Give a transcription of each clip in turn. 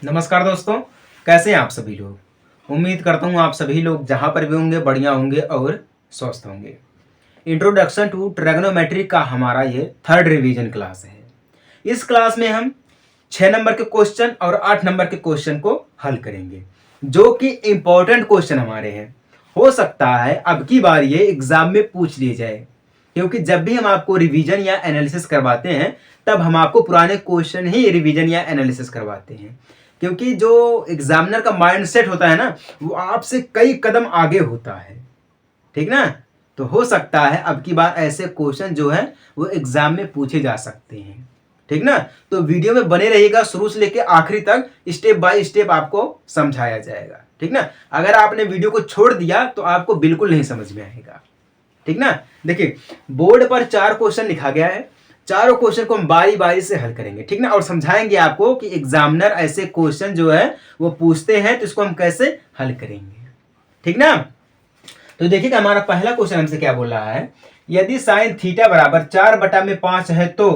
नमस्कार दोस्तों, कैसे हैं आप सभी लोग। उम्मीद करता हूँ आप सभी लोग जहाँ पर भी होंगे बढ़िया होंगे और स्वस्थ होंगे। इंट्रोडक्शन टू ट्रिग्नोमेट्री का हमारा ये थर्ड रिवीजन क्लास है। इस क्लास में हम 6 नंबर के क्वेश्चन और 8 नंबर के क्वेश्चन को हल करेंगे, जो कि इम्पोर्टेंट क्वेश्चन हमारे हैं। हो सकता है अब की बार ये एग्जाम में पूछ लिए जाए, क्योंकि जब भी हम आपको रिवीजन या एनालिसिस करवाते हैं तब हम आपको पुराने क्वेश्चन ही रिवीजन या एनालिसिस करवाते हैं, क्योंकि जो एग्जामिनर का माइंडसेट होता है ना, वो आपसे कई कदम आगे होता है। ठीक ना। तो हो सकता है अब की बार ऐसे क्वेश्चन जो है वो एग्जाम में पूछे जा सकते हैं। ठीक ना। तो वीडियो में बने रहिएगा, शुरू से लेकर आखिरी तक स्टेप बाय स्टेप आपको समझाया जाएगा। ठीक ना। अगर आपने वीडियो को छोड़ दिया तो आपको बिल्कुल नहीं समझ में आएगा। ठीक ना। देखिए, बोर्ड पर 4 क्वेश्चन लिखा गया है। चारों क्वेश्चन को हम बारी बारी से हल करेंगे। ठीक ना। और समझाएंगे आपको कि एग्जामिनर ऐसे क्वेश्चन जो है वो पूछते हैं तो इसको हम कैसे हल करेंगे। ठीक ना। तो देखिएगा, हमारा पहला क्वेश्चन हमसे क्या बोल रहा है। यदि साइन थीटा बराबर 4/5 है तो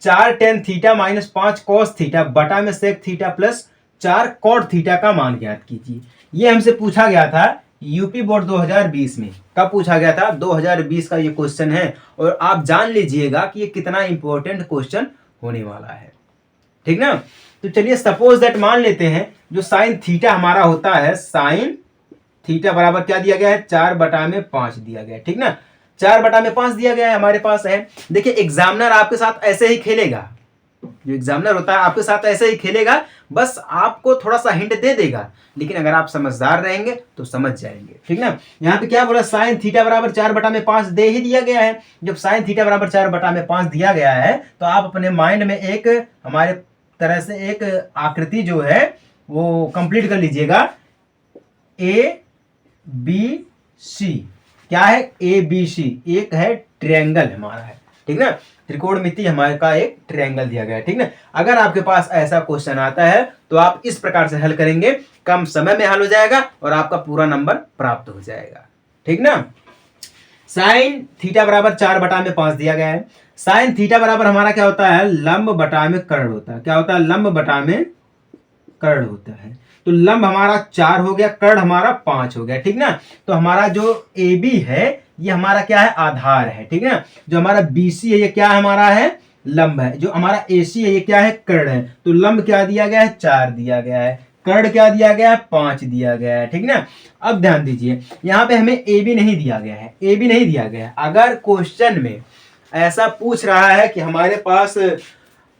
4 tan theta minus 5 cos theta बटा में sec theta plus 4 cot theta का मान ज्ञात कीजिए। ये हमसे पूछा गया था यूपी बोर्ड 2020 में। कब पूछा गया था? 2020 का ये क्वेश्चन है। और आप जान लीजिएगा कि ये कितना इंपॉर्टेंट क्वेश्चन होने वाला है। ठीक ना। तो चलिए, सपोज दैट मान लेते हैं जो साइन थीटा हमारा होता है, साइन थीटा बराबर क्या दिया गया है? 4/5 दिया गया है। ठीक ना। 4/5 दिया गया है हमारे पास है। देखिए, एग्जामिनर आपके साथ ऐसे ही खेलेगा। जो एग्जामिनर होता है आपके साथ ऐसे ही खेलेगा, बस आपको थोड़ा सा हिंट दे देगा, लेकिन अगर आप समझदार रहेंगे तो समझ जाएंगे। ठीक ना। यहाँ पे क्या बोला? साइन थीटा बराबर 4/5 दे ही दिया गया है। जब साइन थीटा बराबर 4/5 दिया गया है तो आप अपने माइंड में एक हमारे तरह से एक आकृति जो है वो कंप्लीट कर लीजिएगा। ए बी सी क्या है? ए बी सी एक है ट्रायंगल हमारा है। ठीक ना। त्रिकोणमिति हमारे का एक ट्रायंगल दिया गया है। ठीक ना। अगर आपके पास ऐसा क्वेश्चन आता है तो आप इस प्रकार से हल करेंगे, कम समय में हल हो जाएगा और आपका पूरा नंबर प्राप्त हो जाएगा। ठीक ना। साइन थीटा बराबर 4/5 दिया गया है। साइन थीटा बराबर हमारा क्या होता है? लंब बटा में कर्ण होता है। क्या होता है? लंब बटा में कर्ण होता है। तो लंब हमारा 4 हो गया, कर्ण हमारा 5 हो गया। ठीक ना। तो हमारा जो ए बी है ये हमारा क्या है? आधार है। ठीक है। जो हमारा BC है ये क्या हमारा है? लंब है। जो हमारा AC है ये क्या है? कर्ण है। तो लंब क्या दिया गया है? 4 दिया गया है। कर्ण क्या दिया गया है? 5 दिया गया है। ठीक ना। अब ध्यान दीजिए, यहाँ पे हमें AB नहीं दिया गया है। AB नहीं दिया गया है। अगर क्वेश्चन में ऐसा पूछ रहा है कि हमारे पास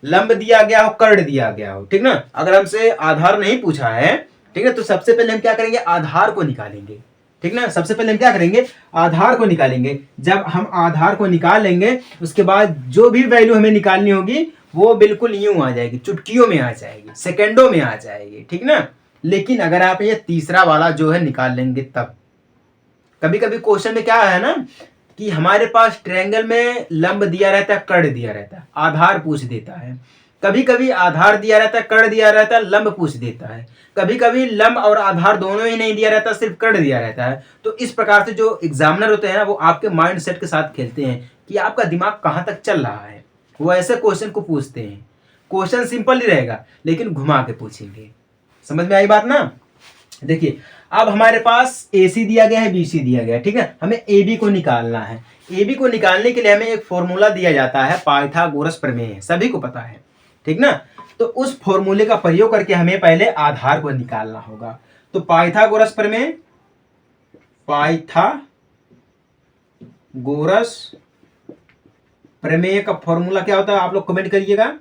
लंब दिया गया हो, कर्ण दिया गया हो, ठीक ना, अगर हमसे आधार नहीं पूछा है, ठीक है, तो सबसे पहले हम क्या करेंगे? आधार को निकालेंगे। ठीक ना। सबसे पहले हम क्या करेंगे? आधार को निकालेंगे। जब हम आधार को निकाल लेंगे उसके बाद जो भी वैल्यू हमें निकालनी होगी वो बिल्कुल यूं आ जाएगी, चुटकियों में आ जाएगी, सेकेंडों में आ जाएगी। ठीक ना। लेकिन अगर आप ये तीसरा वाला जो है निकाल लेंगे तब, कभी कभी क्वेश्चन में क्या है ना कि हमारे पास ट्रायंगल में लंब दिया रहता है, कर्ण दिया रहता है, आधार पूछ देता है। कभी कभी आधार दिया रहता है, कर्ण दिया रहता है, लंब पूछ देता है। कभी कभी लंब और आधार दोनों ही नहीं दिया रहता, सिर्फ कर्ण दिया रहता है। तो इस प्रकार से जो एग्जामिनर होते हैं ना वो आपके माइंड सेट के साथ खेलते हैं कि आपका दिमाग कहाँ तक चल रहा है। वो ऐसे क्वेश्चन को पूछते हैं। क्वेश्चन सिंपल ही रहेगा लेकिन घुमा के पूछेंगे। समझ में आई बात ना। देखिए, अब हमारे पास AC दिया गया है, BC दिया गया है। ठीक है। हमें AB को निकालना है। AB को निकालने के लिए हमें एक फॉर्मूला दिया जाता है, पाइथागोरस प्रमेय, सभी को पता है। ठीक ना। तो उस फॉर्मूले का प्रयोग करके हमें पहले आधार को निकालना होगा। तो पाइथागोरस प्रमेय, पाइथागोरस प्रमेय का फॉर्मूला क्या होता है? आप लोग कमेंट करिएगा।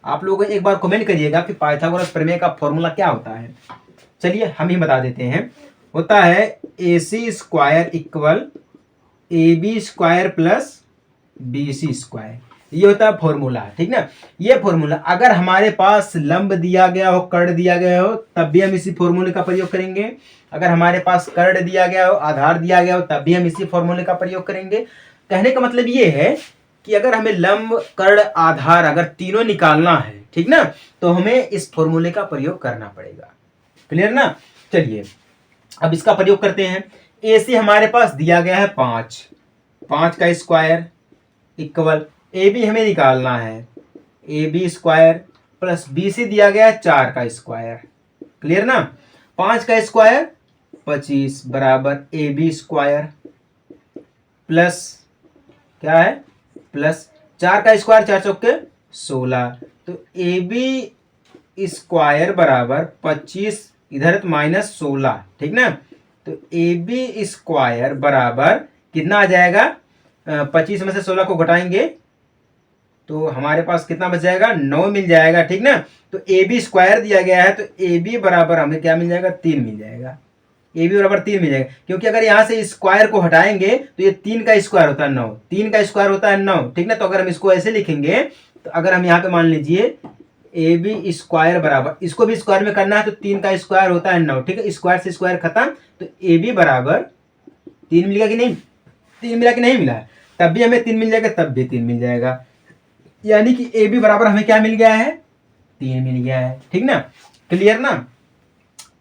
आप लोग एक बार कमेंट करिएगा कि पाइथागोरस प्रमेय का फॉर्मूला क्या होता है। चलिए हम ही बता देते हैं। होता है AC square equal AB square plus BC square. ये होता है फॉर्मूला। ठीक ना। ये फॉर्मूला अगर हमारे पास लंब दिया गया हो, कर्ण दिया गया हो, तब भी हम इसी फॉर्मूले का प्रयोग करेंगे। अगर हमारे पास कर्ण दिया गया हो, आधार दिया गया हो, तब भी हम इसी फॉर्मूले का प्रयोग करेंगे। कहने का मतलब ये है कि अगर हमें लंब, कर्ण, आधार अगर तीनों निकालना है, ठीक ना, तो हमें इस फॉर्मूले का प्रयोग करना पड़ेगा। क्लियर ना। चलिए अब इसका प्रयोग करते हैं। AC हमारे पास दिया गया है 5, 5 का स्क्वायर इक्वल AB हमें निकालना है, AB स्क्वायर प्लस BC दिया गया है 4 का स्क्वायर। क्लियर ना? 5 का स्क्वायर 25 बराबर AB स्क्वायर प्लस क्या है, प्लस 4 का स्क्वायर 4 चौके 16, तो AB स्क्वायर बराबर 25, इधर माइनस 16, ठीक ना? तो AB स्क्वायर बराबर कितना आ जाएगा, 25 में से 16 को घटाएंगे तो हमारे पास कितना बच जाएगा, 9 मिल जाएगा, ठीक ना? तो AB स्क्वायर दिया गया है, तो AB बराबर हमें क्या मिल जाएगा, 3 मिल जाएगा। AB बराबर 3 मिल जाएगा, क्योंकि अगर यहाँ से स्क्वायर को हटाएंगे तो ये 3 का स्क्वायर होता है 9, 3 का स्क्वायर होता है 9, ठीक ना? तो अगर हम इसको ऐसे लिखेंगे, तो अगर हम यहाँ पे मान लीजिए AB स्क्वायर बराबर, इसको भी स्क्वायर में करना है तो 3 का स्क्वायर होता है 9, ठीक है? स्क्वायर से स्क्वायर खत्म, तो AB बराबर 3 मिलेगा कि नहीं, 3 मिला कि नहीं मिला, तब भी हमें 3 मिल जाएगा, तब भी 3 मिल जाएगा, यानी कि AB बराबर हमें क्या मिल गया है, 3 मिल गया है, ठीक ना? क्लियर ना?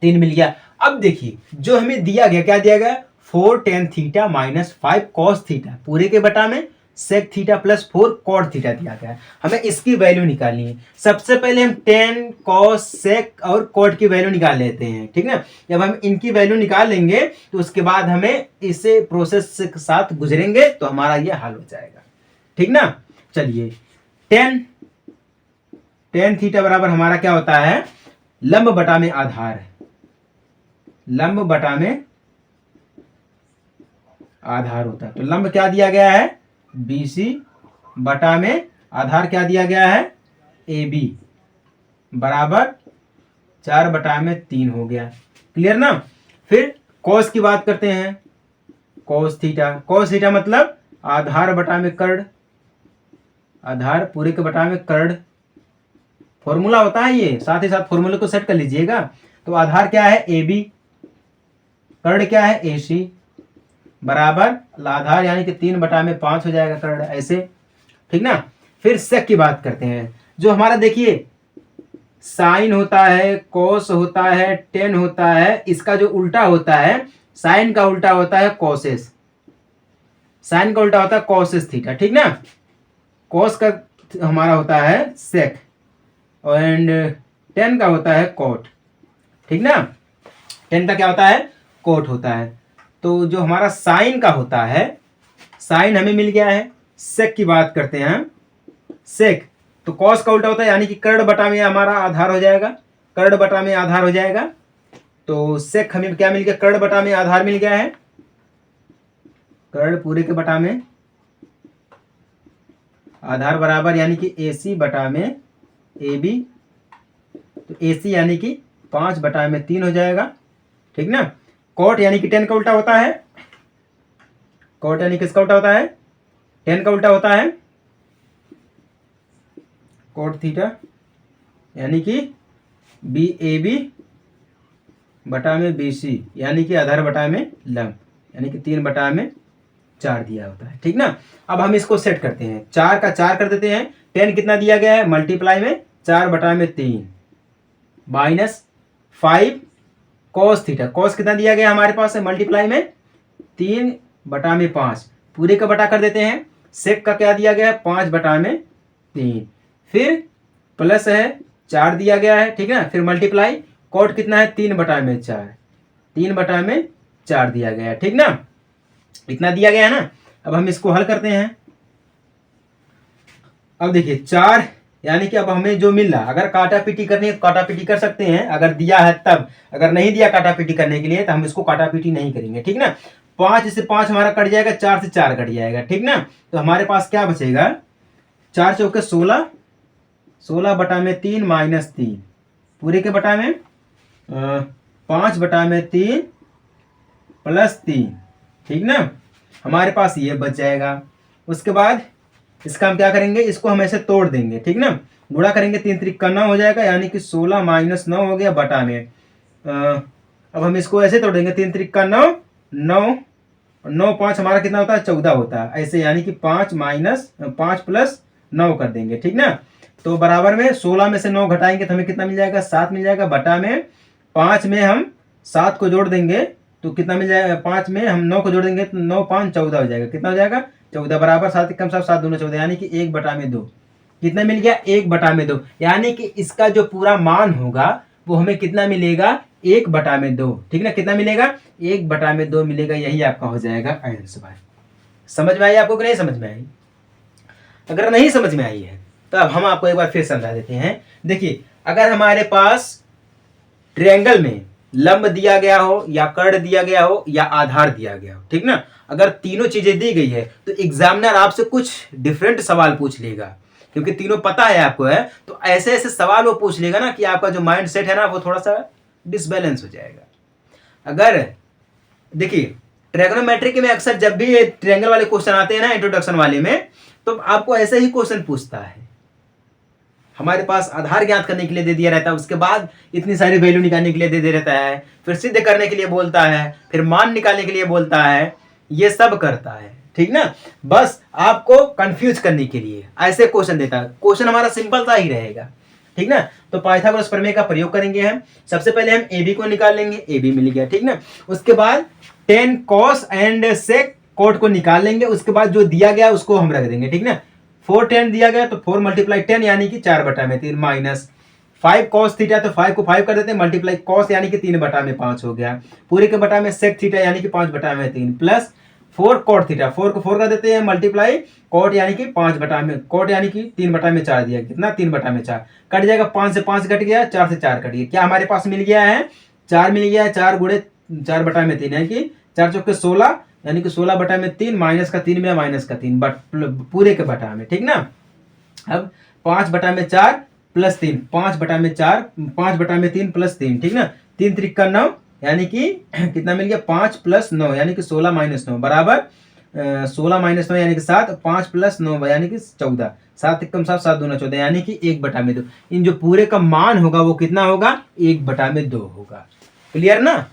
3 मिल गया। अब देखिए जो हमें दिया गया, क्या दिया गया, 4 tan theta minus 5 cos theta पूरे के बटा में sec theta plus 4 cot theta दिया गया है। हमें इसकी वैल्यू निकालनी है। सबसे पहले हम tan cos sec और cot की वैल्यू निकाल लेते हैं, ठीक ना? जब हम इनकी वैल्यू निकाल लेंगे तो उसके बाद हमें इसे प्रोसेस के साथ गुजरेंगे तो हमारा ये हल हो जाएगा, ठीक ना? चलिए tan थीटा बराबर हमारा क्या होता है, लंब बटा में आधार, लंब बटा में आधार होता है। तो लंब क्या दिया गया है, BC बटा में आधार क्या दिया गया है, AB बराबर 4 बटा में 3 हो गया। क्लियर ना? फिर cos की बात करते हैं, cos थीटा मतलब आधार बटा में कर्ण, आधार पूरे के बटा में कर्ण, फॉर्मूला होता है ये, साथ ही साथ फॉर्मूले को सेट कर लीजिएगा। तो आधार क्या है, AB, कर्ण क्या है, AC बराबर आधार यानी कि 3 बटा में 5 हो जाएगा कर्ण, ऐसे, ठीक ना? फिर सेक की बात करते हैं। जो हमारा देखिए साइन होता है, कोस होता है, टेन होता है, इसका जो उल्टा होता है, साइन का उल्टा होता है कोसेस, साइन का उल्टा होता है कोसेस थीटा, ठीक ना? कोस का हमारा होता है सेक एंड टेन का होता है कोट, ठीक ना? टेन का क्या होता है, कोट होता है। तो जो हमारा साइन का होता है, साइन हमें मिल गया है। सेक की बात करते हैं, सेक तो कॉस का उल्टा होता है, यानी कि कर्ण बटा में हमारा आधार हो जाएगा, कर्ण बटा में आधार हो जाएगा। तो सेक हमें क्या मिल गया, कर्ण बटा में आधार मिल गया है, कर्ण पूरे के बटा में आधार बराबर यानी कि AC बटा में AB, तो AC यानी कि 5 बटा में 3 हो जाएगा, ठीक ना? कोट यानी कि 10 का उल्टा होता है, कोट यानी किसका उल्टा होता है, 10 का उल्टा होता है कोट थीटा, यानी कि BAB बटा में BC यानी कि आधार बटा में लंब, यानी कि 3 बटा में 4 दिया होता है, ठीक ना? अब हम इसको सेट करते हैं, 4 का 4 कर देते हैं, 10 कितना दिया गया है, मल्टीप्लाई में 4 बटा में 3 माइनस 5 कॉस थीटा, कॉस कितना दिया गया हमारे पास है, मल्टीप्लाई में 3 बटा में 5 पूरे का बटा कर देते हैं। सेक का क्या दिया गया है, 5 बटा में 3, फिर प्लस है 4 दिया गया है, ठीक है ना? फिर मल्टीप्लाई, कोट कितना है, 3 बटा में 4, 3 बटा में 4 दिया गया है, ठीक ना? इतना दिया गया है ना। अब हम इसको हल करते हैं। अब देखिए 4 यानी कि अब हमें जो मिल रहा, अगर काटा पीटी करनी है काटा पीटी कर सकते हैं, अगर दिया है तब, अगर नहीं दिया काटा पीटी करने के लिए तो हम इसको काटा पीटी नहीं करेंगे, ठीक ना? 5 से 5 हमारा कट जाएगा, 4 से 4 कट जाएगा, ठीक ना? तो हमारे पास क्या बचेगा, 4 चौके 16, 16 बटा में 3 माइनस 3 पूरे के बटा में 5 बटा में 3 प्लस 3, ठीक ना? हमारे पास ये बच जाएगा। उसके बाद इसका हम क्या करेंगे, इसको हम ऐसे तोड़ देंगे, ठीक ना? गुणा करेंगे, 3 त्रिक का 9 हो जाएगा, यानी कि 16 माइनस 9 हो गया बटा में अब हम इसको ऐसे तोड़ेंगे, 3 त्रिक का 9, 9 9 5 हमारा कितना होता है, 14 होता है, ऐसे, यानी कि 5 माइनस 5 प्लस 9 कर देंगे, ठीक ना? तो बराबर में 16 में से 9 घटाएंगे तो हमें कितना मिल जाएगा, 7 मिल जाएगा, बटा में 5 में हम 7 को जोड़ देंगे तो कितना मिल जाएगा, 5 में हम 9 को जोड़ देंगे तो 9 5 14 हो जाएगा, कितना हो जाएगा, 14 बराबर 7 कम 7 7 दूना 14, यानी कि 1 बटा में 2, कितना मिल गया 1/2, यानी कि इसका जो पूरा मान होगा वो हमें कितना मिलेगा 1/2। ठीक ना, कितना मिलेगा 1/2 मिलेगा, यही आपका हो जाएगा आंसर। समझ में आई आपको कि नहीं समझ में आई? अगर नहीं समझ में आई है तो अब हम आपको एक बार फिर समझा देते हैं। देखिए, अगर हमारे पास ट्रायंगल में लंब दिया गया हो या कर्ण दिया गया हो या आधार दिया गया हो, ठीक ना, अगर तीनों चीजें दी गई है तो एग्जामिनर आपसे कुछ डिफरेंट सवाल पूछ लेगा, क्योंकि तीनों पता है आपको है, तो ऐसे ऐसे सवाल वो पूछ लेगा ना कि आपका जो माइंड सेट है ना वो थोड़ा सा डिसबैलेंस हो जाएगा। अगर देखिए, ट्रिग्नोमेट्री में अक्सर जब भी ये ट्रायंगल वाले क्वेश्चन आते हैं ना इंट्रोडक्शन वाले में, तो आपको ऐसे ही क्वेश्चन पूछता है। हमारे पास आधार ज्ञात करने के लिए दे दिया रहता है, उसके बाद इतनी सारी वैल्यू निकालने के लिए दे रहता है, फिर सिद्ध करने के लिए बोलता है, फिर मान निकालने के लिए बोलता है, ये सब करता है। ठीक ना, बस आपको कंफ्यूज करने के लिए ऐसे क्वेश्चन देता है। क्वेश्चन हमारा सिंपल सा ही रहेगा। ठीक ना, तो पाइथागोरस प्रमेय का प्रयोग करेंगे हम। सबसे पहले हम ए बी को निकाल लेंगे, ए बी मिल गया। ठीक ना, उसके बाद tan cos and sec cot को निकाल लेंगे। उसके बाद जो दिया गया उसको हम रख देंगे। ठीक ना, 4 10 दिया गया तो 4 × 10 यानी कि 4/3 माइनस 5 कॉस थीटा, तो 5 को 5 कर देते हैं, मल्टीप्लाई कॉस यानी कि 3/5 हो गया, पूरे के बटा में सेक थीटा यानी कि 5/3 प्लस 4 कॉट थीटा, 4 को 4 कर देते हैं, मल्टीप्लाई कॉट यानी कि 5/में, कॉट यानी कि 3/4 दिया, कितना 3/4 कट जाएगा, 5 से 5 कट गया, 4 से 4 कट गया, क्या हमारे पास मिल गया है 4 मिल गया है। 4 गुणे 4/3 यानी कि 4 चौके 16 यानी कि 16/3 माइनस का 3 में माइनस का 3 पूरे के बटा में। ठीक ना, अब 5/4 प्लस 3, 5/4 5/3 प्लस 3। ठीक ना, 3 3 का 9 यानी कि कितना मिल गया 5 + 9 यानी कि 16 - 9 बराबर 16 - 9 यानी कि 7, 5 + 9 यानी कि 14, 7 × 7 7 दूना 14 यानी कि 1/2। इन जो पूरे का मान होगा वो कितना होगा 1/2 होगा। क्लियर ना,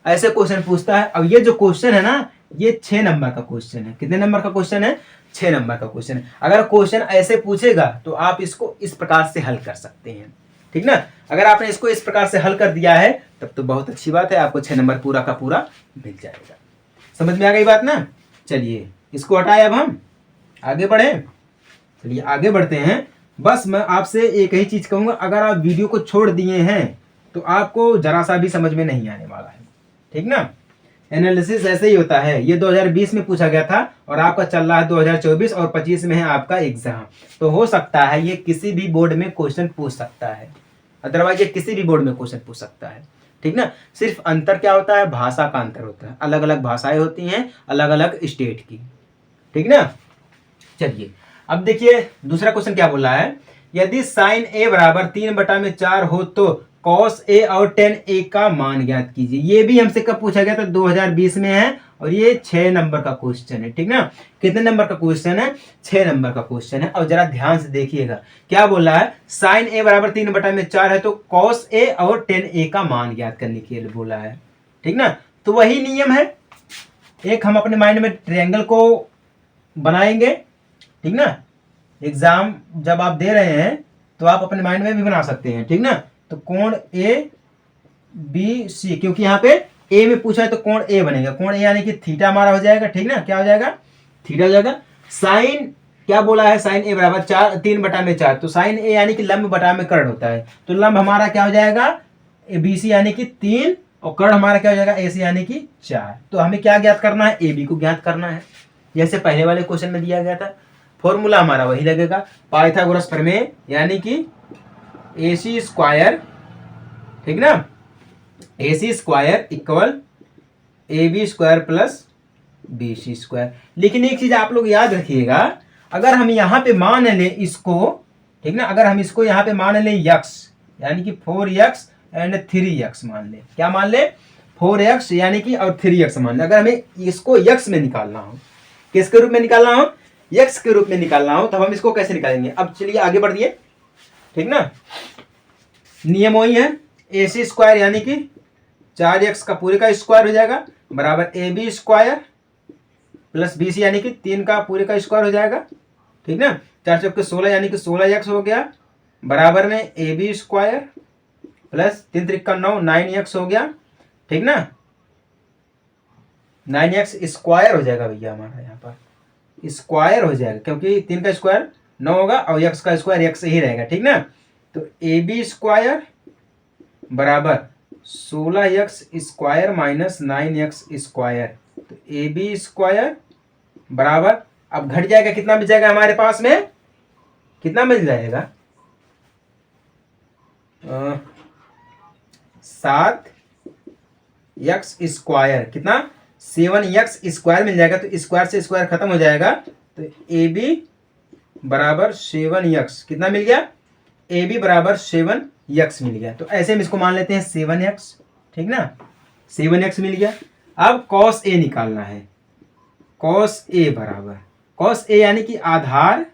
ऐसे क्वेश्चन पूछता है। अब ये जो क्वेश्चन है ना, ये 6 नंबर का क्वेश्चन है। कितने नंबर का क्वेश्चन है 6 नंबर का क्वेश्चन है। अगर क्वेश्चन ऐसे पूछेगा तो आप इसको इस प्रकार से हल कर सकते हैं। ठीक ना, अगर आपने इसको इस प्रकार से हल कर दिया है तब तो बहुत अच्छी बात है, आपको 6 नंबर पूरा का पूरा मिल जाएगा। समझ में आ गई बात ना? चलिए इसको हटाए, अब हम आगे बढ़े। चलिए आगे बढ़ते हैं। बस मैं आपसे एक ही चीज कहूंगा, अगर आप वीडियो को छोड़ दिए हैं तो आपको जरा सा भी समझ में नहीं आने वाला है। ठीक ना, एनालिसिस ऐसे ही होता है। ये 2020 में पूछा गया था और आपका चल रहा है 2024 और 25 में है आपका एग्जाम, तो हो सकता है ये किसी भी बोर्ड में क्वेश्चन पूछ सकता है, अदरवाइज ये किसी भी बोर्ड में क्वेश्चन पूछ सकता है। ठीक ना, सिर्फ अंतर क्या होता है, भाषा का अंतर होता है, अलग अलग भाषाएं होती हैं अलग अलग स्टेट की। ठीक ना, चलिए अब देखिए दूसरा क्वेश्चन क्या बोला है, यदि साइन ए बराबर 3/4 हो तो कॉस ए और टेन ए का मान ज्ञात कीजिए। ये भी हमसे कब पूछा गया था 2020 में है और ये 6 नंबर का क्वेश्चन है। ठीक ना, कितने नंबर का क्वेश्चन है 6 नंबर का क्वेश्चन है। और जरा ध्यान से देखिएगा क्या बोला है, साइन ए बराबर 3/4 है तो कॉस ए और टेन ए का मान ज्ञात करने के लिए बोला है। ठीक ना, तो वही नियम है, एक हम अपने माइंड में ट्रायंगल को बनाएंगे। ठीक ना, एग्जाम जब आप दे रहे हैं तो आप अपने माइंड में भी बना सकते हैं। ठीक ना, तो कोण ए बी सी, क्योंकि यहाँ पे ए में पूछा है तो कोण ए बनेगा, कोण ए यानी कि थीटा हमारा हो जाएगा। ठीक ना, क्या हो जाएगा थीटा हो जाएगा। साइन क्या बोला है, साइन ए बराबर 3/4, तो साइन ए यानी कि लंब बटा में कर्ण होता है, तो लंब हमारा क्या हो जाएगा बी सी यानी कि 3 और कर्ण हमारा क्या हो जाएगा ए सी यानी कि 4। तो हमें क्या ज्ञात करना है, ए बी को ज्ञात करना है, जैसे पहले वाले क्वेश्चन में दिया गया था। फॉर्मूला हमारा वही लगेगा, पाइथागोरस प्रमेय यानी कि AC स्क्वायर। ठीक ना, AC square equal AB square plus BC square. लेकिन एक चीज आप लोग याद रखिएगा, अगर हम यहाँ पे मान लें इसको, ठीक ना, अगर हम इसको यहाँ पे मान लें x यानी कि 4x एंड 3x मान लें, क्या मान लें 4x यानी कि और 3x मान लें। अगर हमें इसको x में निकालना हो, किसके रूप में निकालना हो, x के रूप में निकालना हो, तब हम इसको कैसे निकालेंगे। अब चलिए आगे बढ़िए। ठीक ना, नियम वही है, AC स्क्वायर यानी कि 4x का पूरे का स्क्वायर हो जाएगा बराबर AB स्क्वायर प्लस BC यानी कि 3 का पूरे का स्क्वायर हो जाएगा। ठीक ना, 4 चौके 16 यानी कि 16x हो गया बराबर में AB स्क्वायर प्लस 3 3 का 9 9x हो गया। ठीक ना, 9x स्क्वायर हो जाएगा भैया, हमारा यहाँ पर स्क्वायर हो जाएगा क्योंकि 3 का स्क्वायर 9 होगा और x का स्क्वायर x ही रहेगा, ठीक ना। तो ए बी स्क्वायर बराबर 16x square minus 9x square. तो ए बी स्क्वायर बराबर, अब घट जाएगा, कितना बच जाएगा हमारे पास में, कितना मिल जाएगा, 7x स्क्वायर, कितना 7x स्क्वायर मिल जाएगा। तो स्क्वायर से स्क्वायर खत्म हो जाएगा। तो ए बी बराबर 7x, कितना मिल गया, ए बी बराबर 7x मिल गया। तो ऐसे हम इसको मान लेते हैं 7x, ठीक ना, 7x मिल गया। अब cos a निकालना है। cos a बराबर, cos a यानी कि आधार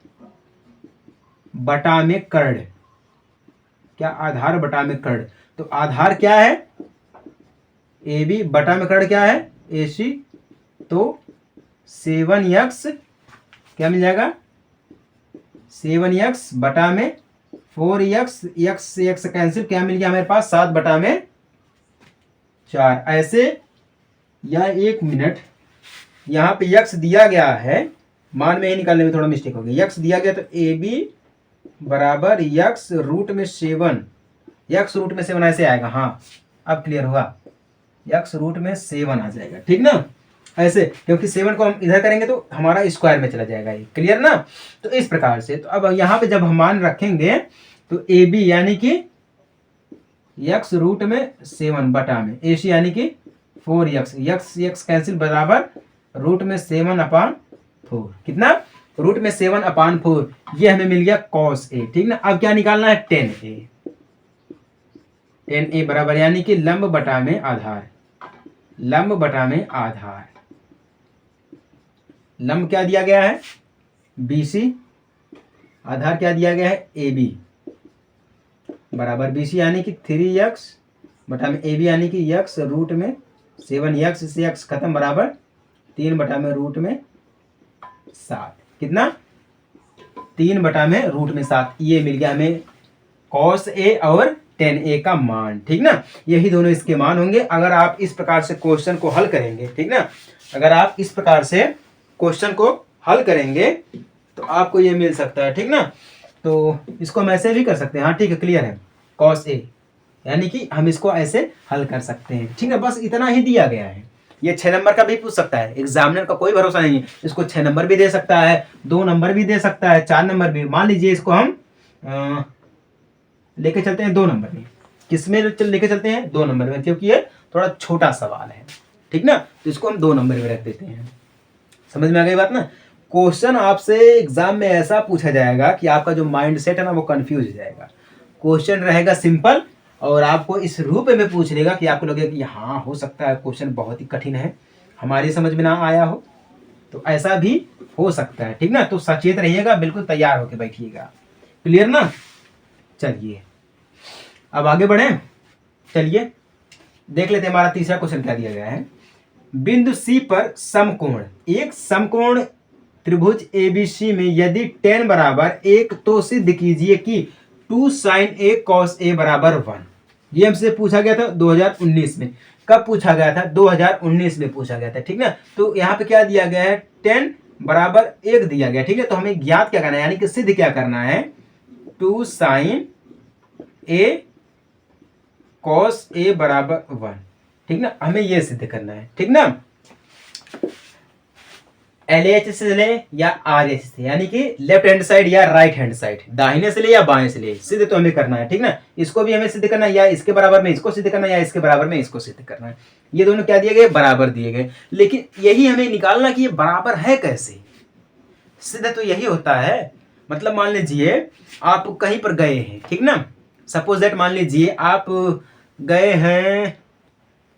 बटा में कर्ण, क्या, आधार बटा में कर्ण। तो आधार क्या है, ए बी, बटा में कर्ण क्या है, ए सी। तो 7x क्या मिल जाएगा, 7x बटा में 4x, x से x कैंसिल, क्या मिल गया हमारे पास, 7 बटा में 4। ऐसे, या 1 मिनट, यहाँ पे x दिया गया है, मान में ही निकालने में थोड़ा मिस्टेक हो गई, x दिया गया। तो ए बी बराबर x रूट में 7, x रूट में 7 ऐसे आएगा। हाँ अब क्लियर हुआ, x रूट में 7 आ जाएगा, ठीक ना, ऐसे, क्योंकि 7 को हम इधर करेंगे तो हमारा स्क्वायर में चला जाएगा ये, क्लियर ना। तो इस प्रकार से, तो अब यहाँ पे जब हम मान रखेंगे तो ए बी यानी कि x रूट में 7 बटा में ए सी यानी कि 4x, x कैंसिल बराबर रूट में 7/4, कितना, रूट में 7/4, ये हमें मिल गया cos a, ठीक ना। अब क्या निकालना है, tan a, tan a बराबर यानी कि लंब बटा में आधार, लंब बटा में आधार, लंब क्या दिया गया है, BC, आधार क्या दिया गया है, AB बराबर BC यानी कि 3x बटा में AB यानी कि x रूट में 7x से x खत्म बराबर 3 बटा में रूट में 7, कितना, 3 बटा में रूट में 7। ये मिल गया हमें cos a और tan a का मान, ठीक ना। यही दोनों इसके मान होंगे अगर आप इस प्रकार से क्वेश्चन को हल करेंगे, ठीक ना। अगर आप इस प्रकार से क्वेश्चन को हल करेंगे तो आपको ये मिल सकता है, ठीक ना। तो इसको हम ऐसे भी कर सकते हैं, हाँ ठीक है, क्लियर है, cos a यानी कि हम इसको ऐसे हल कर सकते हैं, ठीक है। बस इतना ही दिया गया है। ये 6 नंबर का भी पूछ सकता है, एग्जामिनर का कोई भरोसा नहीं है, इसको 6 नंबर भी दे सकता है, 2 नंबर भी दे सकता है, 4 नंबर भी। मान लीजिए इसको हम लेके चलते हैं 2 नंबर में, किसमें लेके चलते हैं, 2 नंबर में, क्योंकि ये थोड़ा छोटा सवाल है, ठीक ना। तो इसको हम 2 नंबर में रख देते हैं। समझ में आ गई बात ना। क्वेश्चन आपसे एग्जाम में ऐसा पूछा जाएगा कि आपका जो माइंड सेट है ना वो कंफ्यूज हो जाएगा। क्वेश्चन रहेगा सिंपल और आपको इस रूप में पूछ लेगा कि आपको लगेगा कि हाँ हो सकता है क्वेश्चन बहुत ही कठिन है, हमारी समझ में ना आया हो, तो ऐसा भी हो सकता है, ठीक ना। तो सचेत रहिएगा, बिल्कुल तैयार होकर बैठिएगा, क्लियर ना। चलिए अब आगे बढ़े, चलिए देख लेते हैं हमारा तीसरा क्वेश्चन क्या दिया गया है। बिंदु C पर समकोण, एक समकोण त्रिभुज ABC में यदि tan बराबर 1 तो सिद्ध कीजिए कि 2 sin A cos A बराबर 1। ये हमसे पूछा गया था 2019 में। कब पूछा गया था, 2019 में पूछा गया था, ठीक ना। तो यहाँ पे क्या दिया गया है, tan बराबर 1 दिया गया, ठीक है। तो हमें ज्ञात क्या करना है, यानी कि सिद्ध क्या करना है, 2 sin A cos A बराबर 1, ठीक ना। हमें ये सिद्ध करना है, ठीक ना। LH से ले या RH से, यानी कि लेफ्ट हैंड साइड या राइट हैंड साइड, दाहिने से ले या बाएं से ले, सिद्ध तो हमें करना है, ठीक ना। इसको भी हमें सिद्ध करना है, या इसके बराबर में इसको सिद्ध करना है, या इसके बराबर में इसको सिद्ध करना है। ये दोनों क्या दिए गए, बराबर दिए गए। लेकिन यही हमें निकालना कि ये बराबर है कैसे। सिद्ध तो यही होता है, मतलब मान लीजिए आप कहीं पर गए हैं, ठीक ना। सपोज दैट मान लीजिए आप गए हैं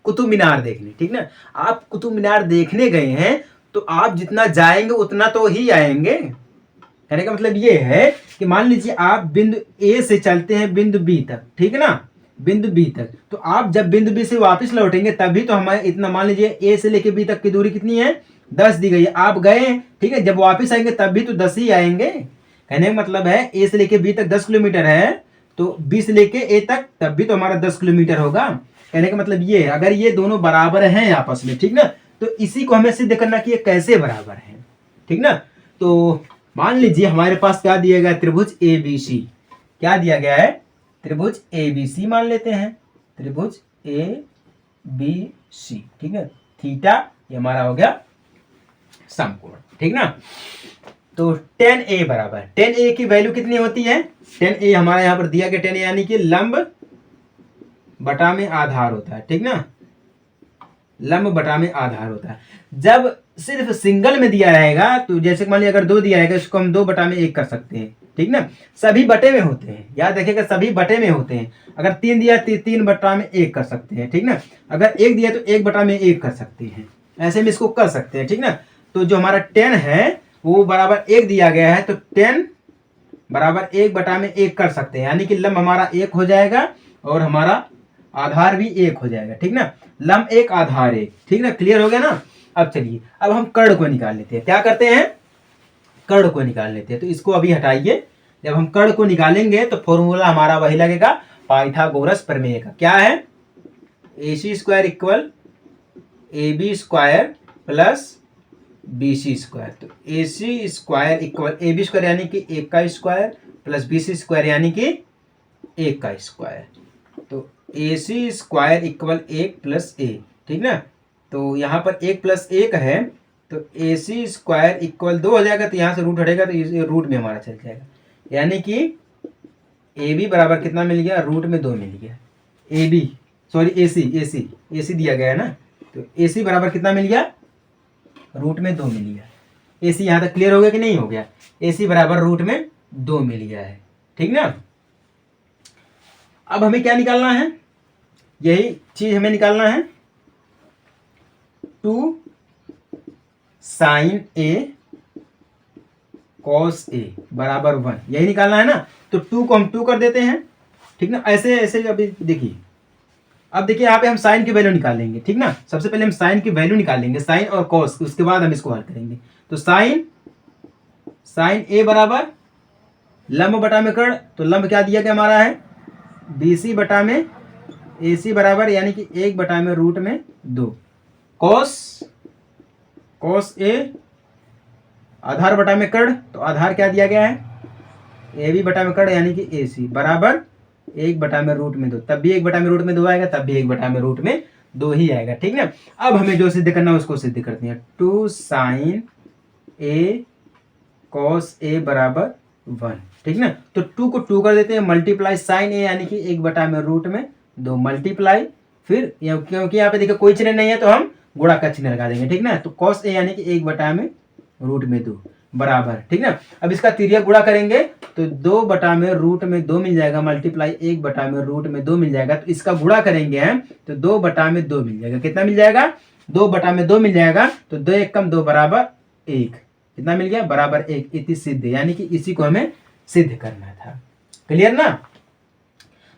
कुतुब मीनार देखने, ठीक ना। आप कुतुब मीनार देखने गए हैं तो आप जितना जाएंगे उतना तो ही आएंगे। कहने का मतलब ये है कि मान लीजिए आप बिंदु A से चलते हैं बिंदु B तक, ठीक है ना, बिंदु B तक। तो आप जब बिंदु B से वापस लौटेंगे तभी तो हमारे इतना, मान लीजिए A से लेके B तक की दूरी कितनी है, 10 दी गई है। आप गए, ठीक है, जब वापस आएंगे तब भी तो 10 ही आएंगे। कहने का मतलब है A से लेके B तक 10 किलोमीटर है, तो B से लेके A तक तब भी तो हमारा 10 किलोमीटर होगा। कहने का मतलब ये है, अगर ये दोनों बराबर हैं आपस में, ठीक ना, तो इसी को हमें सिद्ध करना कि ये कैसे बराबर है, ठीक ना। तो मान लीजिए हमारे पास क्या दिया गया, त्रिभुज ए बी सी। क्या दिया गया है, त्रिभुज ए बी सी मान लेते हैं, त्रिभुज ए बी सी, ठीक है। थीटा ये हमारा हो गया समकोण, ठीक ना। तो टेन ए बराबर, टेन ए की वैल्यू कितनी होती है, टेन ए हमारा यहाँ पर दिया गया, टेन ए यानी कि लंब बटा में आधार होता है, ठीक ना, लंब बटा में आधार होता है। जब सिर्फ सिंगल में दिया रहेगा तो जैसे मान लिया अगर दो दिया रहेगा इसको हम दो बटा में एक कर सकते हैं, ठीक ना। सभी बटे में होते हैं, याद रखिएगा सभी बटे में होते हैं। अगर तीन दिया तीन बटा में एक कर सकते हैं, ठीक ना। अगर एक दिया तो एक बटा में एक कर सकते हैं, ऐसे में इसको कर सकते हैं, ठीक ना। तो जो हमारा टेन है वो बराबर एक दिया गया है, तो टेन बराबर एक बटा में एक कर सकते हैं, यानी कि लंब हमारा एक हो जाएगा और हमारा आधार भी एक हो जाएगा, ठीक ना। लंब एक आधार एक, ठीक ना, क्लियर हो गया ना। अब चलिए अब हम कर्ण को निकाल लेते हैं। क्या करते हैं, कर्ण को निकाल लेते हैं। तो इसको अभी हटाइए, जब हम कर्ण को निकालेंगे तो फॉर्मूला हमारा वही लगेगा पाइथागोरस प्रमेय का। क्या है, A C square equal A B square plus B C square. तो A C square equal A B square यानी कि एक का square plus B C square यानी कि एक का स्क्वायर। तो ए सी स्क्वायर इक्वल एक प्लस ए, ठीक ना। तो यहाँ पर एक प्लस एक है, तो ए सी स्क्वायर इक्वल दो हो जाएगा, तो यहाँ से रूट हटेगा तो ये रूट में हमारा चल जाएगा, यानी कि ए बी बराबर कितना मिल गया, रूट में दो मिल गया। ए बी सॉरी ए सी दिया गया है ना, तो ए सी बराबर कितना मिल गया, रूट में दो मिल गया। ए सी यहाँ तक क्लियर हो गया कि नहीं हो गया, ए सी बराबर रूट में दो मिल गया है, ठीक ना। अब हमें क्या निकालना है, यही चीज हमें निकालना है, 2 साइन ए कॉस ए बराबर 1, यही निकालना है ना। तो 2 को हम 2 कर देते हैं, ठीक ना। ऐसे ऐसे अभी देखिए, अब देखिए यहाँ पे हम साइन की वैल्यू निकालेंगे, ठीक ना। सबसे पहले हम साइन की वैल्यू निकालेंगे, साइन और कॉस, उसके बाद हम इसको हल करेंगे। तो साइन ए बराबर लंब बटा में कर्ण, तो लंब क्या दिया गया हमारा है, बी सी बटा में ए सी बराबर यानी कि एक बटा में रूट में दो। कॉस ए आधार बटा में कर्ण, तो आधार क्या दिया गया है, ए बी बटा में कर्ण यानी कि ए सी बराबर एक बटा में रूट में दो। तब भी एक बटा में रूट में दो आएगा, तब भी एक बटा में रूट में दो ही आएगा, ठीक ना। अब हमें जो सिद्ध करना है उसको सिद्ध करते हैं। 2 साइन ए कॉस ए बराबर 1, ठीक ना। तो 2 को 2 कर देते हैं, मल्टीप्लाई साइन ए यानी कि एक बटा में रूट में दो, मल्टीप्लाई फिर क्योंकि यहाँ पे देखिए कोई चिन्ह नहीं है तो हम गुणा का चिन्ह लगा देंगे, ठीक ना। तो कॉस ए यानी कि एक बटा में रूट में दो बराबर, ठीक ना। अब इसका तिर्यक गुणा करेंगे तो दो बटा में रूट में दो मिल जाएगा, मल्टीप्लाई एक बटा में रूट में दो मिल जाएगा। तो इसका गुणा करेंगे हम तो दो बटा में दो मिल जाएगा, कितना मिल जाएगा, दो बटा में दो मिल जाएगा। तो दो एक कम दो बराबर एक, कितना मिल गया, बराबर एक। इति सिद्ध, यानी कि इसी को हमें सिद्ध करना था, क्लियर ना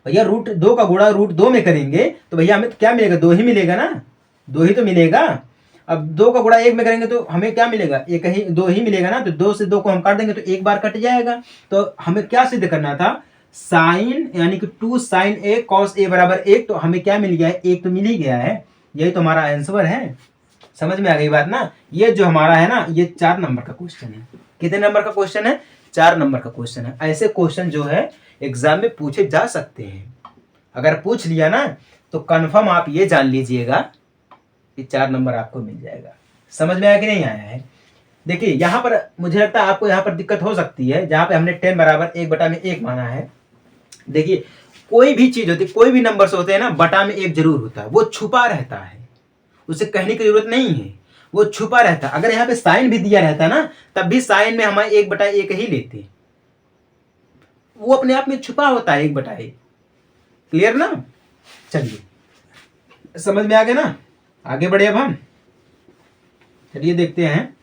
भैया। रूट दो का गुणा रूट दो में करेंगे तो भैया हमें क्या मिलेगा, दो ही मिलेगा ना, दो ही तो मिलेगा। अब दो का गुणा एक में करेंगे तो हमें क्या मिलेगा, एक ही, दो ही मिलेगा ना। तो दो से दो को हम काट देंगे तो एक बार कट जाएगा। तो हमें क्या सिद्ध करना था, साइन यानी कि 2 साइन ए कॉस ए बराबर एक। तो हमें क्या मिल गया है, एक तो मिल ही गया है, यही तो हमारा आंसर है। समझ में आ गई बात ना। ये जो हमारा है ना, ये 4 नंबर का क्वेश्चन है। कितने नंबर का क्वेश्चन है, 4 नंबर का क्वेश्चन है। ऐसे क्वेश्चन जो है एग्जाम में पूछे जा सकते हैं। अगर पूछ लिया ना तो कंफर्म आप ये जान लीजिएगा कि 4 नंबर आपको मिल जाएगा। समझ में आया कि नहीं आया है। देखिए यहाँ पर मुझे लगता है आपको यहाँ पर दिक्कत हो सकती है, जहाँ पे हमने 10 बराबर एक बटा में एक माना है। देखिए कोई भी चीज होती है, कोई भी नंबर होते हैं ना, बटा में एक जरूर होता है, वो छुपा रहता है, उसे कहने की जरूरत नहीं है, वो छुपा रहता है। अगर यहाँ पे साइन भी दिया रहता ना तब भी साइन में हमारे एक बटा एक ही लेते, वो अपने आप में छुपा होता है एक बटा एक। क्लियर ना। चलिए समझ में आ गया ना, आगे बढ़े अब हम। चलिए देखते हैं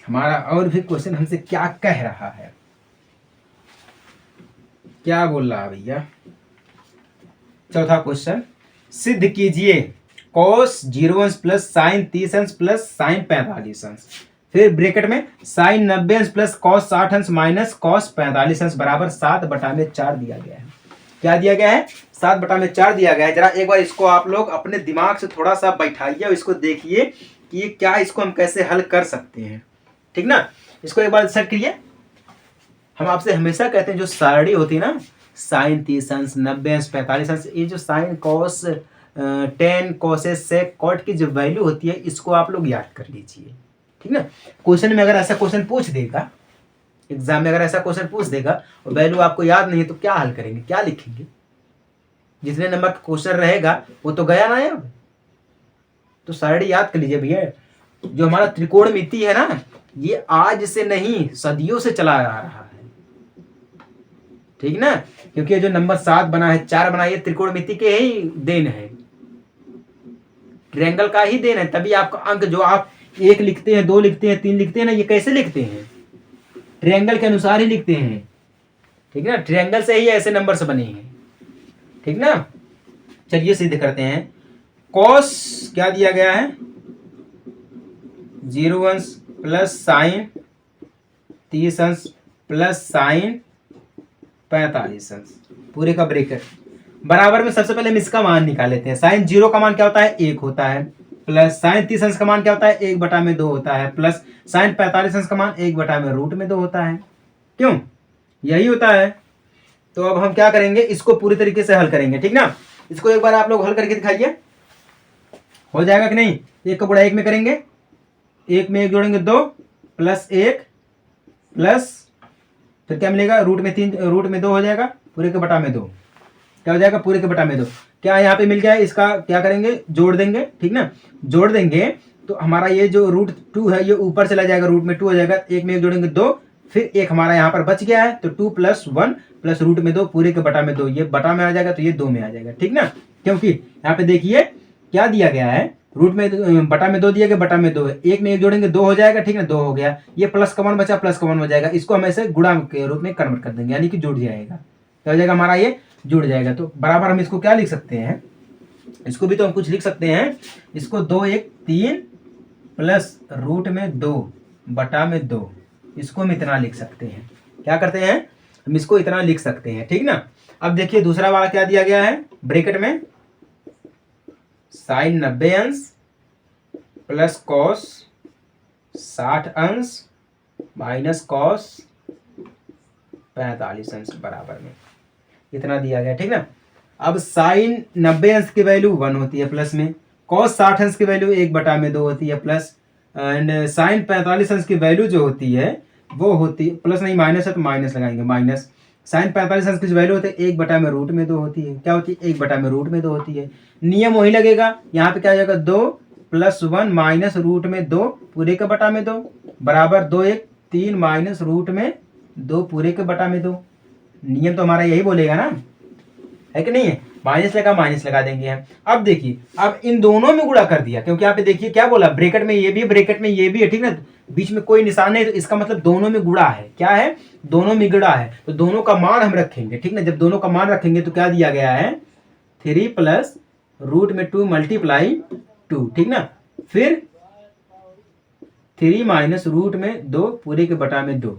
हमारा और भी क्वेश्चन हमसे क्या कह रहा है, क्या बोल रहा है भैया। चौथा क्वेश्चन, सिद्ध कीजिए cos 0 अंश प्लस साइन 30 अंश प्लस साइन 45 अंश, फिर ब्रैकेट में साइन 90 अंश प्लस cos 60 अंश माइनस cos 45 अंश बराबर 7 बटा में 4 दिया गया है। क्या दिया गया है, 7 बटा में 4 दिया गया है। जरा एक बार इसको आप लोग अपने दिमाग से थोड़ा सा बैठाइए और इसको देखिए कि ये क्या, इसको हम कैसे हल कर सकते हैं, ठीक ना। इसको एक बार सेट करिए। हम आपसे हमेशा कहते हैं जो सारणी होती है ना, साइन 30 अंश, 90 अंश, 45 अंश, ये जो साइन कॉस 10 कोसेस सेक कॉट की जो वैल्यू होती है इसको आप लोग याद कर लीजिए, ठीक ना। क्वेश्चन में अगर ऐसा क्वेश्चन पूछ देगा, एग्जाम में अगर ऐसा क्वेश्चन पूछ देगा और वैल्यू आपको याद नहीं तो क्या हल करेंगे, क्या लिखेंगे? जितने नंबर का क्वेश्चन रहेगा वो तो गया ना यार। तो सारणी याद कर लीजिए भैया। जो हमारा त्रिकोणमिति है ना, ये आज से नहीं सदियों से चला आ रहा है, ठीक ना। क्योंकि जो नंबर 7 बना है, 4 बना है, ये त्रिकोणमिति के ही देन है, ट्रायंगल का ही देन है। तभी आपका अंक जो आप 1 लिखते हैं, 2 लिखते हैं, 3 लिखते हैं ना, ये कैसे लिखते हैं? ट्रायंगल के अनुसार ही लिखते हैं, ठीक ना। ट्रायंगल से ही ऐसे नंबर से बने हैं, ठीक ना। चलिए सिद्ध करते हैं। कॉस क्या दिया गया है? 0 अंश प्लस साइन 30 अंश प्लस साइन 45 अंश, पूरे का ब्रेकेट बराबर में। सबसे पहले हम इसका मान निकाल लेते हैं। साइन 0 का मान क्या होता है? 1 होता है, प्लस साइन 30 अंश का मान क्या होता है? 1/2 होता है, प्लस साइन 45 अंश का मान 1/√2 होता है। क्यों? यही होता है। तो अब हम क्या करेंगे, इसको पूरी तरीके से हल करेंगे, ठीक ना। इसको एक बार आप लोग हल करके दिखाइए, हो जाएगा कि नहीं? 1 का गुणा 1 में करेंगे, 1 में 1 जोड़ेंगे 2 प्लस 1 प्लस फिर क्या मिलेगा? रूट में 3, रूट में 2 हो जाएगा, पूरे के बटा में 2 क्या हो जाएगा? पूरे के बटा में 2 क्या यहाँ पे मिल गया है? इसका क्या करेंगे? जोड़ देंगे, ठीक ना। जोड़ देंगे तो हमारा ये जो √2 है ये ऊपर चला जाएगा, रूट में 2 हो जाएगा। 1 में 1 जोड़ेंगे 2, फिर 1 हमारा यहाँ पर बच गया है, तो 2 + 1 प्लस रूट में 2 पूरे के बटा में 2, ये बटा में आ जाएगा तो ये 2 में आ जाएगा, ठीक ना। क्योंकि यहाँ पे देखिए क्या दिया गया है, रूट में बटा में 2 दिया गया, बटा में 2 है। 1 में 1 जोड़ेंगे 2 हो जाएगा, ठीक ना, 2 हो गया। ये प्लस का 1 बचा, प्लस का 1 हो जाएगा। इसको हम ऐसे गुणा के रूप में कन्वर्ट कर देंगे, यानी कि जुड़ जाएगा। क्या हो जाएगा हमारा? ये जुड़ जाएगा। तो बराबर हम इसको क्या लिख सकते हैं? इसको भी तो हम कुछ लिख सकते हैं। इसको 2 1 3 प्लस रूट में 2 बटा में 2, इसको हम इतना लिख सकते हैं। क्या करते हैं? हम इसको इतना लिख सकते हैं, ठीक ना। अब देखिए दूसरा वाला क्या दिया गया है ब्रैकेट में, साइन 90 अंश प्लस कॉस 60 अंश माइनस कॉस 45 अंश बराबर में इतना दिया गया, ठीक ना। अब साइन 90 अंश की वैल्यू 1 होती है प्लस में, कॉस 60 अंश की वैल्यू 1/2 होती है प्लस, एंड साइन 45 अंश की वैल्यू जो होती है वो होती है प्लस, नहीं माइनस है तो माइनस लगाएंगे, माइनस साइन 45 अंश की जो वैल्यू होती है 1/√2 होती है। क्या होती है? 1/√2 होती है। नियम वही लगेगा, यहाँ पे क्या हो जाएगा? 2 + 1 माइनस रूट में 2 पूरे के बटा में 2 बराबर 2 1 3 माइनस रूट में 2 पूरे के बटा में 2। नियम तो हमारा यही बोलेगा ना, है कि नहीं है? माइनस लगा देंगे हम। अब देखिए, अब इन दोनों में गुणा कर दिया, क्योंकि यहाँ पे देखिए क्या बोला, ब्रैकेट में ये भी, ब्रैकेट में ये भी है, ठीक ना। बीच में कोई निशान नहीं, तो इसका मतलब दोनों में गुणा है। क्या है? दोनों में गुणा है, तो दोनों का मान हम रखेंगे, ठीक ना। जब दोनों का मान रखेंगे तो क्या दिया गया है? 3 + रूट में 2 × 2, ठीक ना। फिर 3 माइनस रूट में 2 पूरे के बटा में 2,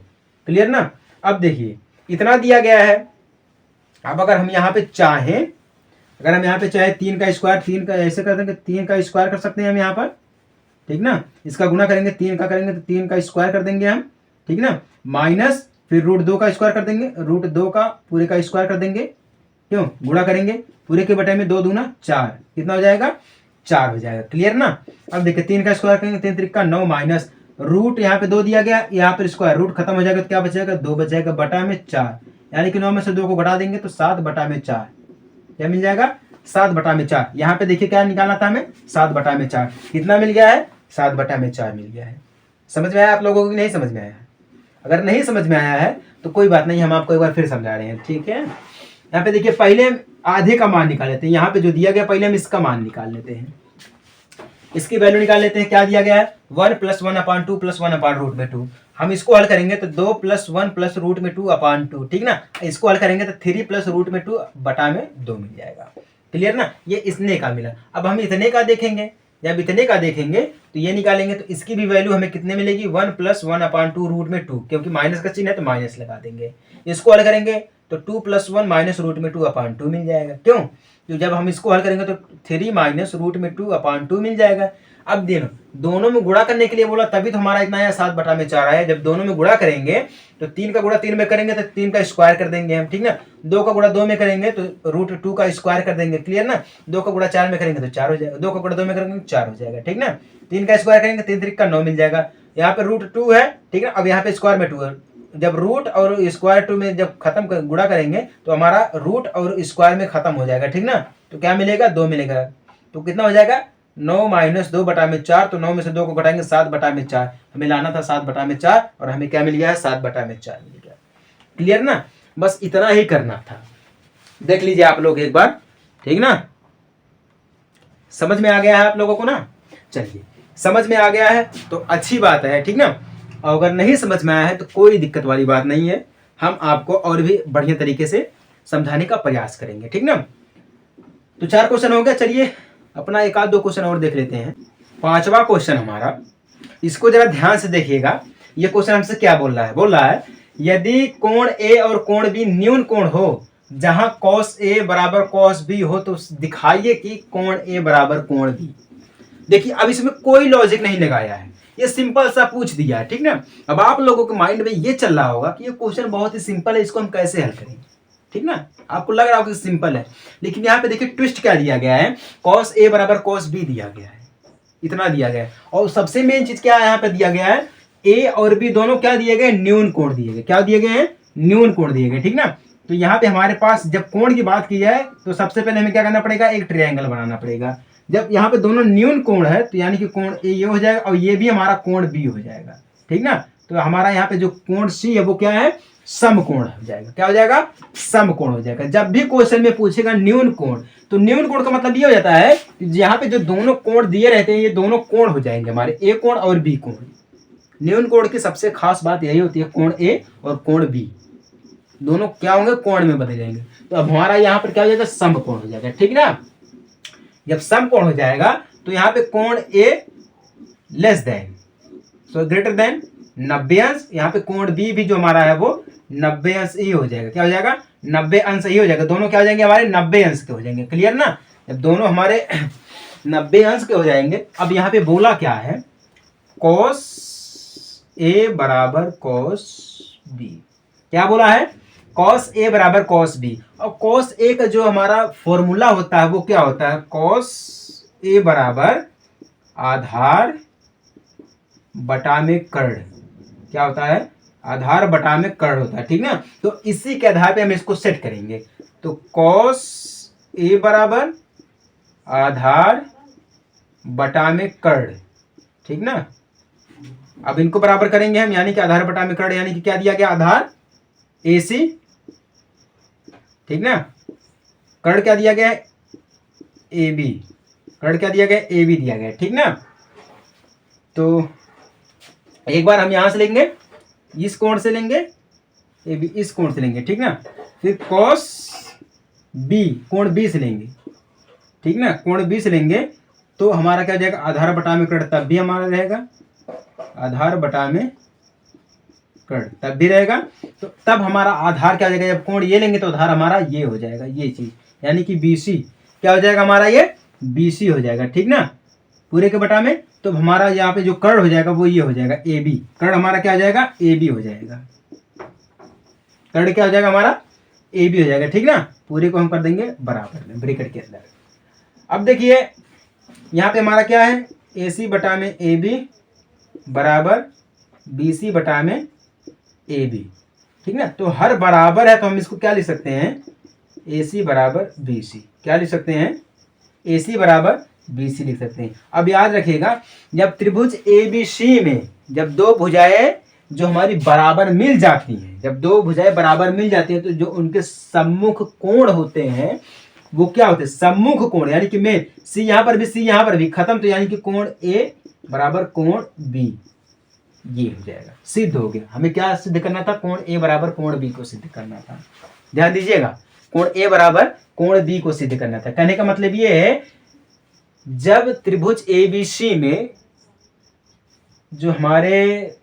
क्लियर ना। अब देखिए इतना दिया गया है। अब अगर हम यहाँ पे चाहें, अगर हम यहाँ पे चाहे 3 का स्क्वायर, 3 का ऐसे कर देंगे, 3 का स्क्वायर कर सकते हैं हम यहाँ पर, ठीक ना। इसका गुना करेंगे, 3 का करेंगे तो 3 का स्क्वायर कर देंगे हम, ठीक ना। माइनस फिर √2 का स्क्वायर कर देंगे, √2 का पूरे का स्क्वायर कर देंगे। क्यों? गुणा करेंगे, पूरे के बटे में 2 दूना 4, कितना हो जाएगा? 4 हो जाएगा, क्लियर ना। अब देखिए 3 का स्क्वायर करेंगे, 3 3 9 माइनस रूट यहाँ पे 2 दिया गया, यहाँ पर स्क्वायर रूट खत्म हो जाएगा तो क्या बचेगा? 2 बच जाएगा बटा में 4, यानी कि 9 में से 2 को घटा देंगे तो 7 बटा में 4 क्या मिल जाएगा? 7 बटा में 4। यहाँ पे देखिए क्या निकालना था हमें? 7 बटा में 4। कितना मिल गया है? 7 बटा में 4 मिल गया है। समझ में आया आप लोगों को कि नहीं समझ में आया है? अगर नहीं समझ में आया है तो कोई बात नहीं, हम आपको एक बार फिर समझा रहे हैं, ठीक है। यहाँ पे देखिए पहले आधे का मान निकाल लेते हैं, यहाँ पे जो दिया गया पहले हम इसका मान निकाल लेते हैं, इसकी वैल्यू निकाल लेते हैं। क्या दिया गया है? 1 + 1/2 + 1/√2। हम इसको हल करेंगे तो 2 + 1 + √2/2, ठीक ना। इसको हल करेंगे तो 3 + √2 बटा में 2 मिल जाएगा, क्लियर ना। ये इतने का मिला। अब हम इतने का देखेंगे, जब इतने का देखेंगे तो ये निकालेंगे तो इसकी भी वैल्यू हमें कितने मिलेगी? 1 + 1/2√2, क्योंकि माइनस का चिन्ह है तो माइनस लगा देंगे। इसको हल करेंगे तो 2 + 1 माइनस √2/2 मिल जाएगा। क्यों? तो जब हम इसको हल करेंगे तो 3 माइनस √2/2 मिल जाएगा। अब दोनों में गुणा करने के लिए बोला, तभी तो हमारा इतना है 7/4 आया। जब दोनों में गुणा करेंगे तो 3 का गुणा 3 में करेंगे तो 3 का स्क्वायर कर देंगे हम, ठीक ना। 2 का गुणा 2 में करेंगे तो √2 का स्क्वायर कर देंगे, क्लियर ना। 2 का गुणा 4 में करेंगे तो 4 हो जाएगा, 2 का गुणा 2 में करेंगे तो 4 हो जाएगा, ठीक ना। 3 का स्क्वायर करेंगे 3 3 का 9 मिल जाएगा। यहाँ पे √2 है, ठीक है। अब यहाँ पे स्क्वायर में 2 है, जब रूट और स्क्वायर 2 में जब खत्म गुणा करेंगे तो हमारा रूट और स्क्वायर में खत्म हो जाएगा, ठीक ना। तो क्या मिलेगा, 2 मिलेगा। तो कितना हो जाएगा, 9 - 2/4। तो 9 में से 2 को घटाएंगे 7/4। हमें लाना था 7/4 और हमें क्या मिल गया है, 7/4 मिल गया। क्लियर ना, बस इतना ही करना था। देख लीजिए आप लोग एक बार, ठीक ना। समझ में आ गया है आप लोगों को ना। चलिए, समझ में आ गया है तो अच्छी बात है, ठीक ना। अगर नहीं समझ में आया है तो कोई दिक्कत वाली बात नहीं है, हम आपको और भी बढ़िया तरीके से समझाने का प्रयास करेंगे, ठीक ना। तो 4 क्वेश्चन हो गया। चलिए अपना एक आध 2 क्वेश्चन और देख लेते हैं। 5वां क्वेश्चन हमारा, इसको जरा ध्यान से देखिएगा। ये क्वेश्चन हमसे क्या बोल रहा है, यदि कोण ए और कोण बी न्यून कोण हो, जहां cos A बराबर cos B हो, तो दिखाइए कि कोण A बराबर कोण B। देखिए अब इसमें कोई लॉजिक नहीं लगाया है, ये सिंपल सा पूछ दिया है, ठीक ना। अब आप लोगों के माइंड में ये चल रहा होगा कि ये क्वेश्चन बहुत ही सिंपल है, इसको हम कैसे हल करेंगे, ठीक ना। आपको लग रहा होगा कि सिंपल है, लेकिन यहाँ पे देखिए ट्विस्ट क्या दिया गया है, cos A बराबर cos B दिया गया है, इतना दिया गया है। और सबसे मेन चीज क्या है, यहाँ पे दिया गया है A और B दोनों क्या दिए गए, न्यून कोण दिए गए। क्या दिए गए हैं, न्यून कोण दिए गए, ठीक ना। तो यहाँ पे हमारे पास जब कोण की बात की जाए तो सबसे पहले हमें क्या करना पड़ेगा, एक ट्रायंगल बनाना पड़ेगा। जब यहाँ पे दोनों न्यून कोण है तो यानी कि कोण ए ये हो जाएगा और ये भी हमारा कोण बी हो जाएगा, ठीक ना। तो हमारा यहाँ पे जो कोण सी है वो क्या है, समकोण हो जाएगा। क्या हो जाएगा, समकोण हो जाएगा। जब भी क्वेश्चन में पूछेगा न्यून कोण, तो न्यून कोण का मतलब ये हो जाता है कि यहाँ पे जो दोनों कोण दिए रहते हैं ये दोनों कोण हो जाएंगे हमारे, ए कोण और बी कोण। न्यून कोण की सबसे खास बात यही होती है, कोण ए और कोण बी दोनों क्या होंगे, कोण में बदल जाएंगे। तो अब हमारा यहाँ पर क्या हो जाएगा, समकोण हो जाएगा, ठीक ना। जब समकोण हो जाएगा तो यहाँ पे कोण ए लेस देन ग्रेटर देन 90 अंश, यहाँ पे कोण बी भी जो हमारा है वो 90 अंश ही हो जाएगा। क्या हो जाएगा, 90 अंश ही हो जाएगा। दोनों क्या हो जाएंगे, हमारे 90 अंश के हो जाएंगे, क्लियर ना। जब दोनों हमारे 90 अंश के हो जाएंगे, अब यहाँ पे बोला क्या है, cos A बराबर cos B। क्या बोला है, cos A बराबर cos B। और cos A का जो हमारा फॉर्मूला होता है वो क्या होता है, cos A बराबर आधार बटा में कर्ण। क्या होता है, आधार बटा में कर्ण होता है, ठीक ना। तो इसी के आधार पे हम इसको सेट करेंगे। तो cos A बराबर आधार बटा में कर्ण, ठीक ना। अब इनको बराबर करेंगे हम, यानी कि आधार बटा में कर्ण, यानी कि क्या दिया गया, आधार AC, ठीक ना। कर्ण क्या दिया गया है, AB। कर्ण क्या दिया गया, AB दिया गया है, ठीक ना। तो एक बार हम यहां से लेंगे, इस कोण से लेंगे, AB इस कोण से लेंगे, ठीक ना। फिर cos B, कोण B से लेंगे, ठीक ना। कोण B से लेंगे तो हमारा क्या हो जाएगा, आधार बटा में कर्ण तब भी हमारा रहेगा, आधार बटा में कर्ण तब भी रहेगा। तो तब हमारा आधार क्या हो जाएगा, जब कोण ये लेंगे तो आधार हमारा ये हो जाएगा, ये चीज, यानी कि BC क्या हो जाएगा हमारा, ये BC हो जाएगा, ठीक ना, पूरे के बटा में। तो हमारा यहाँ पे जो कर्ण हो जाएगा वो ये हो जाएगा AB। कर्ण हमारा क्या हो जाएगा, AB हो जाएगा। कर्ण क्या हो जाएगा हमारा, AB हो जाएगा, ठीक ना। पूरे को हम कर देंगे बराबर में ब्रैकेट के अंदर। अब देखिए यहाँ पे हमारा क्या है, AC बटा में AB बराबर BC बटा में AB, ठीक ना। तो हर बराबर है तो हम इसको क्या लिख सकते हैं, AC बराबर BC। क्या लिख सकते हैं, AC बराबर BC लिख सकते हैं। अब याद रखिएगा, जब त्रिभुज ABC में जब दो भुजाएं जो हमारी बराबर मिल जाती हैं, जब दो भुजाएं बराबर मिल जाती हैं तो जो उनके सम्मुख कोण होते हैं वो क्या होते हैं, सम्मुख कोण, यानी कि मेन C यहाँ पर भी, C यहाँ पर भी खत्म, तो यानी कि कोण A बराबर कोण B, ये हो जाएगा, सिद्ध हो गया। हमें क्या सिद्ध करना था, कोण A बराबर कोण B को सिद्ध करना था। ध्यान दीजिएगा, कोण A बराबर कोण B को सिद्ध करना था। कहने का मतलब ये है, जब त्रिभुज ABC में जो हमारे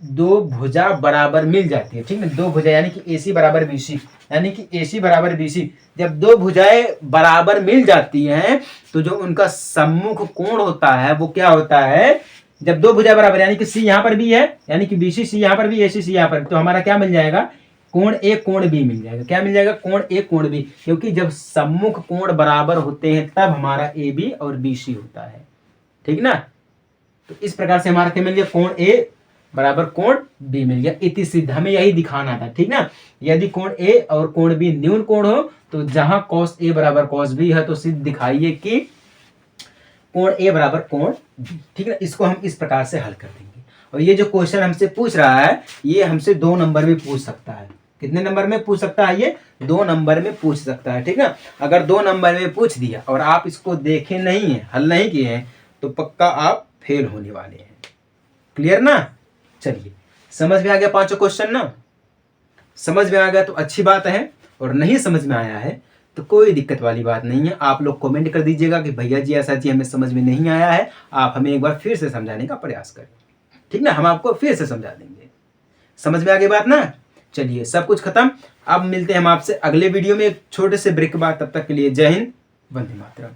दो भुजा बराबर मिल जाती है, ठीक है, दो भुजा यानी कि AC बराबर BC यानी कि AC बराबर BC। जब दो भुजाएं बराबर मिल जाती हैं तो जो उनका सम्मुख कोण होता है वो क्या होता है, जब दो भुजा बराबर यानी कि C यहाँ पर भी है, यानी कि BC C यहाँ पर भी, AC C यहाँ पर, तो हमारा क्या मिल जाएगा, कोण A कोण B मिल जाएगा। क्या मिल जाएगा, कोण A कोण B, क्योंकि जब सम्मुख कोण बराबर होते हैं तब हमारा AB और BC होता है। ठीक ना, तो इस प्रकार से हमारा क्या मिल गया, कोण A बराबर कोण B मिल गया। इति सिद्ध, हमें यही दिखाना था। ठीक ना, यदि कोण A और कोण B न्यून कोण हो तो जहां cos A बराबर cos B है तो सिद्ध दिखाइए कि कोण A बराबर कोण B। ठीक है, इसको हम इस प्रकार से हल कर देंगे। और ये जो क्वेश्चन हमसे पूछ रहा है ये हमसे 2 नंबर में पूछ सकता है। कितने नंबर में पूछ सकता है, ये 2 नंबर में पूछ सकता है। ठीक ना, अगर 2 नंबर में पूछ दिया और आप इसको देखे नहीं है, हल नहीं किए हैं, तो पक्का आप फेल होने वाले हैं। क्लियर ना, चलिए समझ में आ गया पांचों क्वेश्चन ना, समझ में आ गया तो अच्छी बात है, और नहीं समझ में आया है तो कोई दिक्कत वाली बात नहीं है। आप लोग कमेंट कर दीजिएगा कि भैया जी ऐसा चीज हमें समझ में नहीं आया है, आप हमें एक बार फिर से समझाने का प्रयास करें। ठीक ना, हम आपको फिर से समझा देंगे। समझ में आ गई बात ना, चलिए सब कुछ खत्म। अब मिलते हैं हम आपसे अगले वीडियो में एक छोटे से ब्रेक के बाद, तब तक के लिए जय हिंद, वंदे मातरम।